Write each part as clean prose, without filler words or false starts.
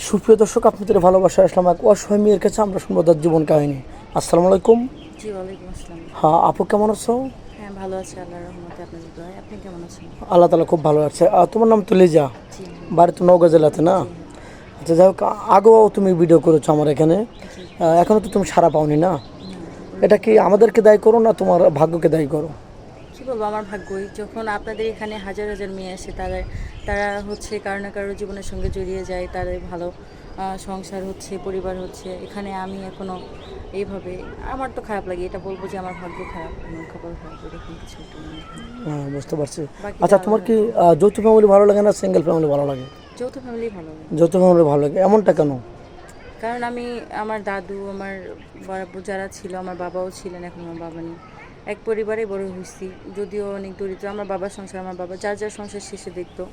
সুপ্রিয় দর্শক, আপনাদের ভালোবাসা আসলাম এক অসহায় মেয়ের কাছে। আমরা শুনবো তার জীবন কাহিনী। আসসালামু আলাইকুম। জি, ওয়ালাইকুম আসসালাম। হ্যাঁ আপু, কেমন আছো? হ্যাঁ, ভালো আছি আল্লাহর রহমতে, আপনাদের দোয়ায়। আপনি কেমন আছেন? আল্লাহ তালা খুব ভালো আছে। তোমার নাম তো লিজা, জি বাড়ি তো নওগাঁ জেলাতে না? জি আচ্ছা, যাই হোক, আগেও তুমি ভিডিও করেছো আমার এখানে, জি। এখনও তো তুমি সাড়া পাওনি না? না, এটা কি আমাদেরকে দায়ী করো না তোমার ভাগ্যকে দায়ী করো? কি বলবো, আমার ভাগ্যই। যখন আপনাদের এখানে হাজার হাজার মেয়ে আসে, তারা হচ্ছে কারো না কারো জীবনের সঙ্গে জড়িয়ে যায়, তাদের ভালো সংসার হচ্ছে, পরিবার হচ্ছে। এখানে আমি এখনো এইভাবে, আমার তো খারাপ লাগে। এটা বলবো যে আমার ভাগ্য খারাপ, আমার কপাল খারাপ, এরকম কিছু একটা মনে হয়। হ্যাঁ, বুঝতে পারছি। বাকিটা আচ্ছা, তোমার আল্লাহর কি যৌথ ফ্যামিলি ভালো লাগে না সিঙ্গেল ফ্যামিলি ভালো লাগে? যৌথ ফ্যামিলি ভালো লাগে। যৌথ ফ্যামিলি ভালো লাগে, এমনটা কেন? কারণ আমি, আমার দাদু, আমার যারা ছিল, আমার বাবাও ছিলেন, এখন আমার বাবা নেই, এক পরিবারে বড় হয়েছি। যদিও অনেক দরিদ্র, আমার বাবার সংসার, আমার বাবা যার যার সংসার শেষে দেখতো।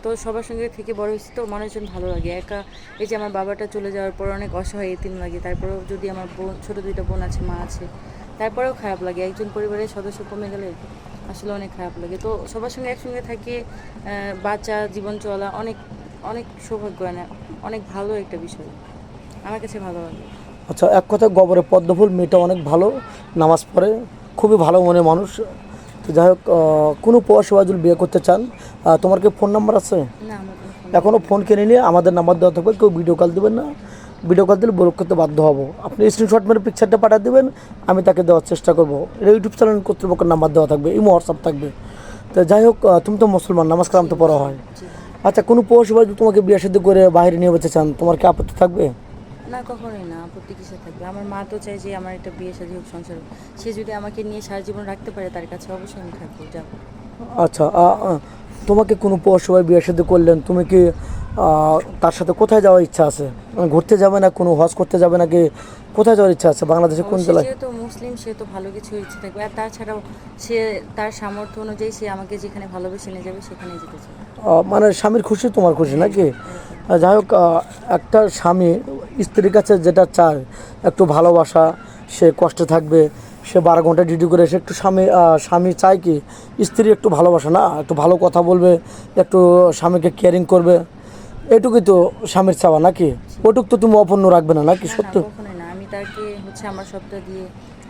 তো সবার সঙ্গে থেকে বড় হয়েছি, তো মানুষজন ভালো লাগে। একা, এই যে আমার বাবাটা চলে যাওয়ার পর অনেক অসহায় এতিম লাগে। তারপরেও যদি আমার বোন, ছোটো দুইটা বোন আছে, মা আছে, তারপরেও খারাপ লাগে। একজন পরিবারের সদস্য কমে গেলে আসলে অনেক খারাপ লাগে। তো সবার সঙ্গে একসঙ্গে থাকে, বাচ্চা জীবন চলা অনেক অনেক সৌভাগ্য, অনেক ভালো একটা বিষয়, আমার কাছে ভালো লাগে। আচ্ছা, এক কথায় গবরে পদ্মফুল, মেয়েটা অনেক ভালো, নামাজ পড়ে, খুবই ভালো মনের মানুষ। তো যাই হোক, কোনো প্রবাসী ভাই যদি বিয়ে করতে চান, তোমার কি ফোন নাম্বার আছে? না, আমার কোনো ফোন এখনও ফোন কিনে নিয়ে আমাদের নাম্বার দেওয়া থাকবে, কেউ ভিডিও কল দেবেন না। ভিডিও কল দিলে ব্লক করতে বাধ্য হব। আপনি স্ক্রিনশট মেরে পিকচারটা পাঠিয়ে দেবেন, আমি তাকে দেওয়ার চেষ্টা করবো। ইউটিউব চ্যানেল কর্তৃপক্ষের নাম্বার দেওয়া থাকবে, ইমো হোয়াটসঅ্যাপ থাকবে। তো যাই হোক, তুমি তো মুসলমান, নামাজ কালাম তো পড়া হয়। জি। আচ্ছা, কোনো প্রবাসী ভাই যদি তোমাকে বিয়ে শাদী করে বাইরে নিয়ে যেতে চান, তোমার কি আপত্তি থাকবে? না, কখনোই না, আপত্তি কিসে থাকবে। আমার মা তো চাই যে আমার একটা বিয়ে শাদী হোক, সংসার হোক। সে যদি আমাকে নিয়ে সারা জীবন রাখতে পারে, তার কাছে অবশ্যই আমি থাকবো, যাবো। আচ্ছা, তোমাকে কোনো প্রবাসী ভাই বিয়ে শাদী করলেন, তুমি কি তার সাথে কোথায় যাওয়ার ইচ্ছা আছে? ঘুরতে যাবে না, কোনো হজ করতে যাবে নাকি? কোথায় যাওয়ার ইচ্ছা আছে বাংলাদেশে, কোন অবশ্যই, জেলায়? যেহেতু মুসলিম, সে তো ভালো কিছু ইচ্ছে থাকবে। আর তাছাড়াও সে, তার সামর্থ্য অনুযায়ী সে আমাকে যেখানে ভালোবেসে নিয়ে যাবে, সেখানেই যেতে চাই। মানে স্বামীর খুশি তোমার খুশি হ্যাঁ, নাকি? এরকম। যাই হোক, একটা স্বামী স্ত্রীর কাছে যেটা চায়, একটু ভালোবাসা, সে কষ্টে থাকবে, সে 12 ঘন্টা ডিউটি করে এসে একটু স্বামী চায় কি স্ত্রী একটু ভালোবাসা, না একটু ভালো কথা বলবে, একটু স্বামীকে কেয়ারিং করবে, এটুকুই তো স্বামীর চাওয়া নাকি? ওটুক তো তুমি অপূর্ণ রাখবে না নাকি? না না, সত্য? কখনোই না। আমি তাকে হচ্ছে আমার সবটা দিয়ে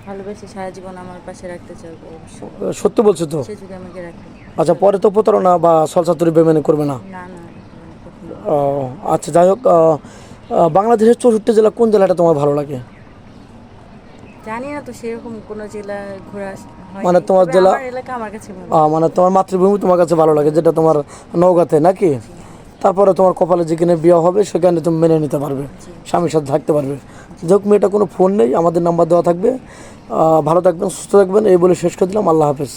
ভালোবেসে সারা জীবন আমার পাশে রাখতে চাইবো, অবশ্যই। সত্য বলছো তো? সে যদি আমাকে রাখে। আচ্ছা, পরে তো প্রতারণা বা সলসাতুরি বেমানি করবে না? না না, কখনো। ও, আচ্ছা, যাই হোক, বাংলাদেশের 64 জেলা কোন জেলাটা তোমার ভালো লাগে? জানি না তো, সেরকম কোনো জেলা ঘোরা হয় মানে নাই। তোমার তবে জেলা, আমার এলাকা আমার কাছে ভালো। মানে তোমার মাতৃভূমি তোমার কাছে ভালো লাগে, যেটা তোমার নওগাঁতে নাকি? জি তারপরে তোমার কপালে যেখানে বিয়ে হবে সেখানে তুমি মেনে নিতে পারবে, জি স্বামীর সাথে থাকতে পারবে। যোগ, মেয়েটা কোনো ফোন নেই, আমাদের নাম্বার দেওয়া থাকবে। ভালো থাকবেন, সুস্থ থাকবেন, এই বলে শেষ করে দিলাম। আল্লাহ হাফেজ।